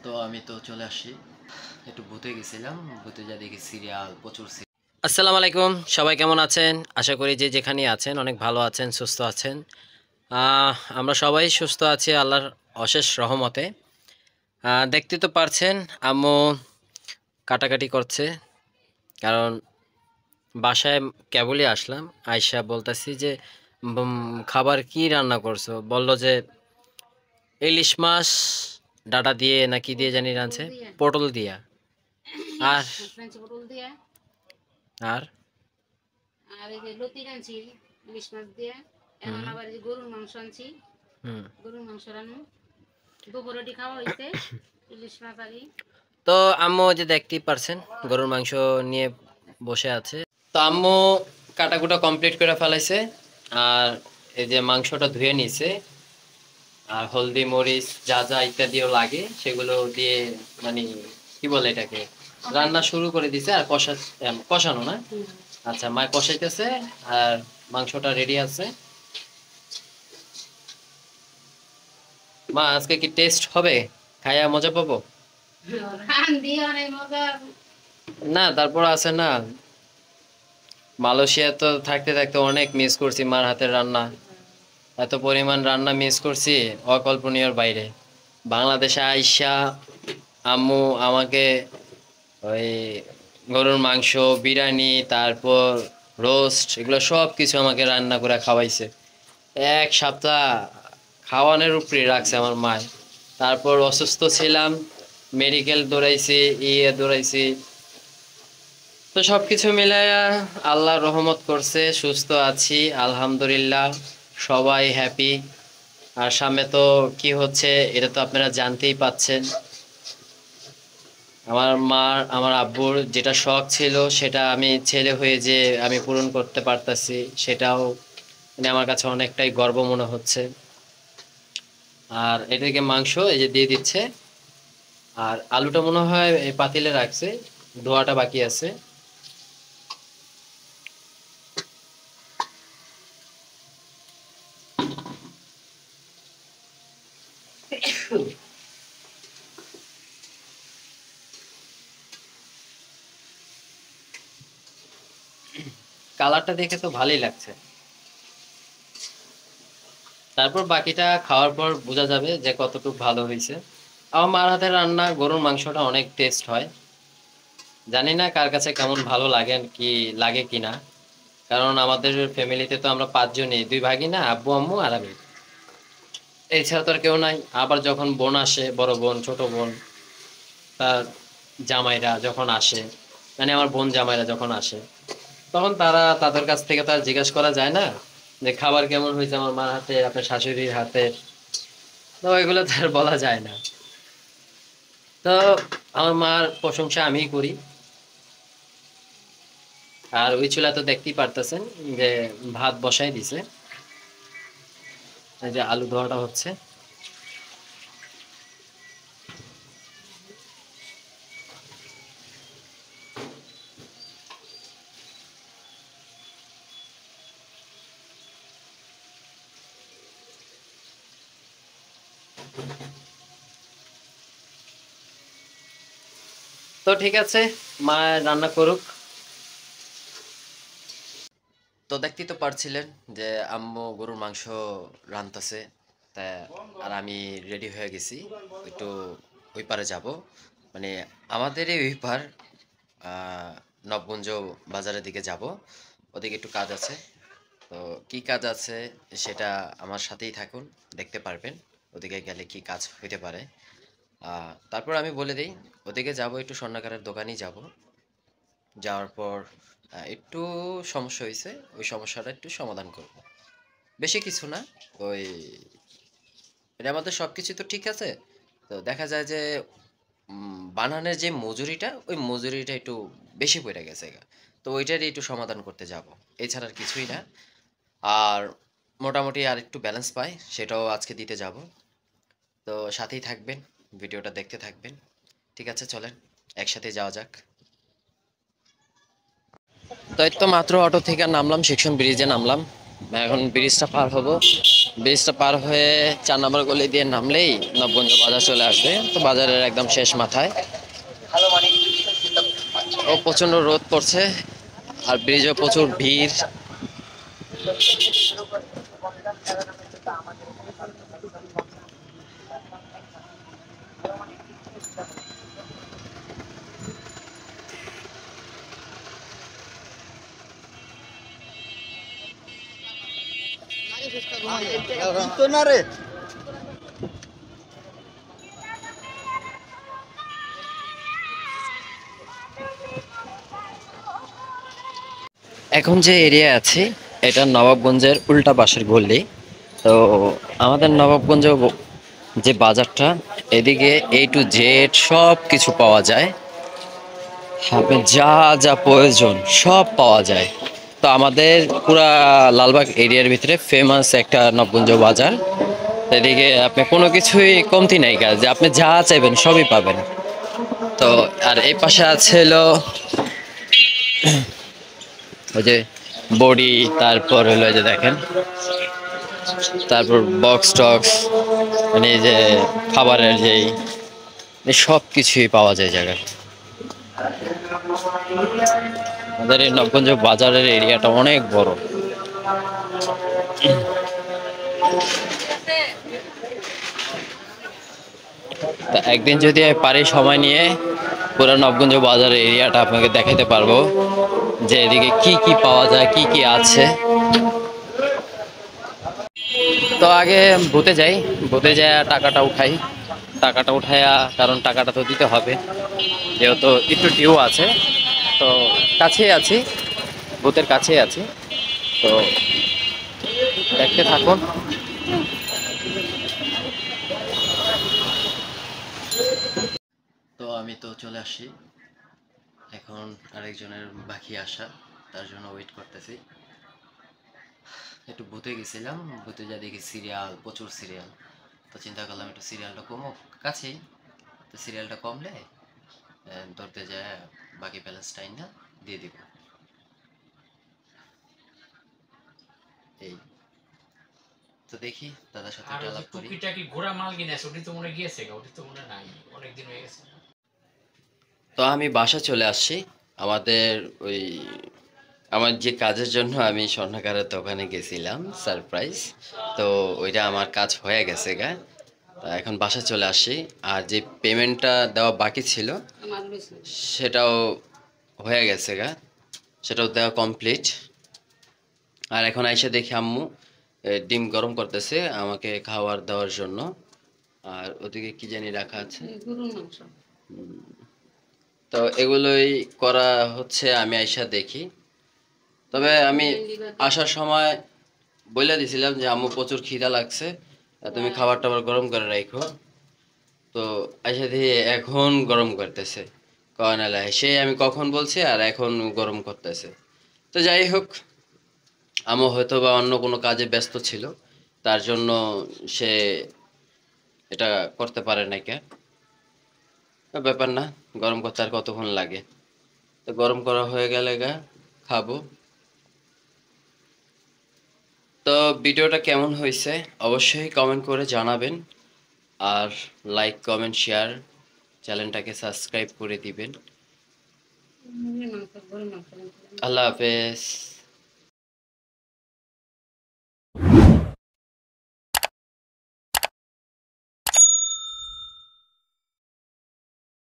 তো আমি তো চলে আসি, একটু ভূতে গেছিলাম, ভূতে যা দেখি সিরিয়াল প্রচুর। আসসালামু আলাইকুম, সবাই কেমন আছেন? আশা করি যে যেখানে আছেন অনেক ভালো আছেন, সুস্থ আছেন। আমরা সবাই সুস্থ আছি আল্লাহর অশেষ রহমতে। দেখতে তো পারছেন আম্মু কাটাকাটি করছে, কারণ বাসায় কেবলই আসলাম, আয়শা বলতেছি যে খাবার কি রান্না করছো, বলল যে ইলিশ মাছ ডাটা দিয়ে নাকি দিয়ে জানি রাঁধছে, পটল দিয়া আর পটল দিয়া আর আর এই যে লতি আনছি ইলিশ মাছ দিয়ে। এখন আবার এই যে গরুর মাংস আনছি, গরুর মাংস রান্না দুপুর রুটি খাওয়া হয়েছে, ইলিশ মাছ আগে। তো আম্মু যে দেখতেই পারছেন গরুর মাংস নিয়ে বসে আছে। তো আম্মু কাটাকুটা কমপ্লিট করে ফেলাইছে, আর এই যে মাংসটা ধুয়ে নিছে, আর হলদি মরিচ যা যা ইত্যাদিও লাগে সেগুলো দিয়ে মানে কি বলে এটাকে রান্না শুরু করে দিছে। আর কষানো না, আচ্ছা মা কষাইতেছে আর মাংসটা রেডি আছে। মা আজকে কি টেস্ট হবে, খাইয়া মজা পাবো? না তারপর আছে না, মালয়েশিয়া তো থাকতে থাকতে অনেক মিস করছি মার হাতের রান্না, এত পরিমাণ রান্না মিস করছি অকল্পনীয়র বাইরে। বাংলাদেশে আইসা আম্মু আমাকে ওই গরুর মাংস, বিরিয়ানি, তারপর রোস্ট, এগুলো সব কিছু আমাকে রান্না করে খাওয়াইছে। এক সপ্তাহ খাওয়ানোর উপরে রাখছে আমার মায়। তারপর অসুস্থ ছিলাম, মেডিকেল দৌড়াইছি, দৌড়াইছি। তো সব কিছু মিলাইয়া আল্লাহ রহমত করছে, সুস্থ আছি আলহামদুলিল্লাহ, সবাই হ্যাপি। আর সামনে তো কি হচ্ছে এটা তো আপনারা জানতেই পাচ্ছেন। আমার আব্বুর যেটা শখ ছিল সেটা আমি ছেলে হয়ে যে আমি পূরণ করতে পারতাছি, সেটাও মানে আমার কাছে অনেকটাই গর্ব মনে হচ্ছে। আর এটাকে মাংস এই যে দিয়ে দিচ্ছে, আর আলুটা মনে হয় এই পাতিলে রাখছে, ধোয়াটা বাকি আছে। কালারটা দেখে তো ভালোই লাগছে, তারপর বাকিটা খাওয়ার পর বোঝা যাবে যে কতটুকু ভালো হয়েছে। আমার মার হাতের রান্না গরুর মাংসটা অনেক টেস্ট হয়, জানি না কার কাছে কেমন ভালো লাগে কি লাগে কিনা। কারণ আমাদের ফ্যামিলিতে তো আমরা পাঁচজনই, দুই ভাগিনা, আব্বু আম্মু আর আমি, এছাড়া তো আর কেউ নাই। আবার যখন বোন আসে, বড় বোন ছোট বোন, তার জামাইরা যখন আসে, মানে আমার বোন জামাইরা যখন আসে, তখন তাদের কাছ থেকে তো আর জিজ্ঞেস করা যায় না যে খাবার কেমন হয়েছে আমার মার হাতে, আপনার শাশুড়ির হাতে, তো এগুলো তো আর বলা যায় না। তো আমার মার প্রশংসা আমিই করি। আর ওই চুলা তো দেখতেই পারতেছেন যে ভাত বসাই দিছে, এই যে আলু ধোয়াটা হচ্ছে। তো ঠিক আছে, মা রান্না করুক। তো দেখতেই তো পারছিলেন যে আম্মু গরুর মাংস রান্তাছে, তা আর আমি রেডি হয়ে গেছি, একটু ওই পারে যাব, মানে আমাদের এই ওই পার নবগঞ্জ বাজারের দিকে যাব, ওদিকে একটু কাজ আছে। তো কি কাজ আছে সেটা আমার সাথেই থাকুন, দেখতে পারবেন ওদিকে গেলে কি কাজ হইতে পারে। তারপর আমি বলে দিই, ওদিকে যাব একটু স্বর্ণকারের দোকানেই যাব। যাওয়ার পর একটু সমস্যা হয়েছে, ওই সমস্যাটা একটু সমাধান করব, বেশি কিছু না। ওই এটা আমাদের সব কিছু তো ঠিক আছে, তো দেখা যায় যে বানানের যে মজুরিটা, ওই মজুরিটা একটু বেশি পড়ে গেছে গা। তো ওইটারই একটু সমাধান করতে যাব, এছাড়া আর কিছুই না। আর মোটামুটি আর একটু ব্যালেন্স পাই, সেটাও আজকে দিতে যাব। তো সাথেই থাকবেন, ভিডিওটা দেখতে থাকবেন। ঠিক আছে, চলেন একসাথে যাওয়া যাক। তো এই তো মাত্র অটো থেকে নামলাম, সেকশন ব্রিজে নামলাম। এখন ব্রিজটা পার হব, ব্রিজটা পার হয়ে 4 নম্বর গলি দিয়ে নামলেই নবগঞ্জ বাজার চলে আসবে। তো বাজারের একদম শেষ মাথায়। ও প্রচন্ড রোদ পড়ছে আর ব্রিজে প্রচুর ভিড়। এখন যে এরিয়া আছে এটা নবাবগঞ্জের উল্টা পাশের গলি। তো আমাদের নবাবগঞ্জ যে বাজারটা, এদিকে A to Z সব কিছু পাওয়া যায়। আপনার যা যা প্রয়োজন সব পাওয়া যায়। তো আমাদের পুরা লালবাগ এরিয়ার ভিতরে ফেমাস একটা নবগঞ্জ বাজার। এদিকে আপনি কোনো কিছুই কমতি নাই, কাজ যে আপনি যা চাইবেন সবই পাবেন। তো আর এই পাশে আছে হলো ওই যে বড়ি, তারপর হলো যে দেখেন, তারপর বক্স টক্স, মানে এই যে খাবারের যেই সব কিছুই পাওয়া যায় জায়গায়। আমাদের এই নবগঞ্জ বাজারের এরিয়াটা অনেক বড়। তা একদিন যদি পারি সময় নিয়ে পুরো নবগঞ্জ বাজারের এরিয়াটা আপনাকে দেখাতে পারবো, যে এদিকে কি কি পাওয়া যায়, কি কি আছে। তো আগে বুথে যাই, বুথে যাই টাকাটা উঠাই, টাকাটা উঠাইয়া, কারণ টাকাটা তো দিতে হবে, যেহেতু একটু ডিউ আছে। তো কাছেই আছি, বুথের কাছেই আছি। তো দেখতে থাকুন। তো আমি তো চলে আসি, এখন আরেকজনের বাকি আসা, তার জন্য ওয়েট করতেছি। একটু বুথে গেছিলাম, বুথে যা দেখি সিরিয়াল, প্রচুর সিরিয়াল। তো চিন্তা করলাম একটু সিরিয়ালটা কমুক, কাছেই তো সিরিয়ালটা কমলে ধরতে যায় বাকি ব্যালেন্সটা না দিয়ে দিব। এই তো দেখি দাদার সাথে আর ওই যে আলাপ করি। টুকিটাকি ঘোড়া মাল কিনেছে, ওটি তো মনে গিয়েছে, ওটি তো মনে নাই, অনেকদিন হয়ে গেছে। তো আমি বাসা চলে আসছি। আমাদের ওই আমার যে কাজের জন্য আমি স্বর্ণকারের দোকানে গেছিলাম সারপ্রাইজ, তো ওইটা আমার কাজ হয়ে গেছে গা। তা এখন বাসা চলে আসি, আর যে পেমেন্টটা দেওয়া বাকি ছিল সেটাও হয়ে গেছে গা, সেটাও দেওয়া কমপ্লিট। আর এখন আইসা দেখি আম্মু ডিম গরম করতেছে আমাকে খাবার দেওয়ার জন্য। আর ওদিকে কি জানি রাখা আছে। তো এগুলোই করা হচ্ছে, আমি আইসা দেখি। তবে আমি আসার সময় বলে দিছিলাম যে আম্মু প্রচুর খিদা লাগছে, তুমি খাবার টাবার গরম করে রাখো। তো আইসা দিয়ে এখন গরম করতেছে, কয়নালা সে আমি কখন বলছি আর এখন গরম করতেছে। তো যাই হোক, আম্মু হয়তো বা অন্য কোনো কাজে ব্যস্ত ছিল, তার জন্য সে এটা করতে পারে না। কে ব্যাপার না, গরম করতে আর কতক্ষণ লাগে। তো গরম করা হয়ে গেলে গা খাবো। তো ভিডিওটা কেমন হয়েছে অবশ্যই কমেন্ট করে জানাবেন, আর লাইক কমেন্ট শেয়ার, চ্যানেলটাকে সাবস্ক্রাইব করে দিবেন। আল্লাহ হাফেজ।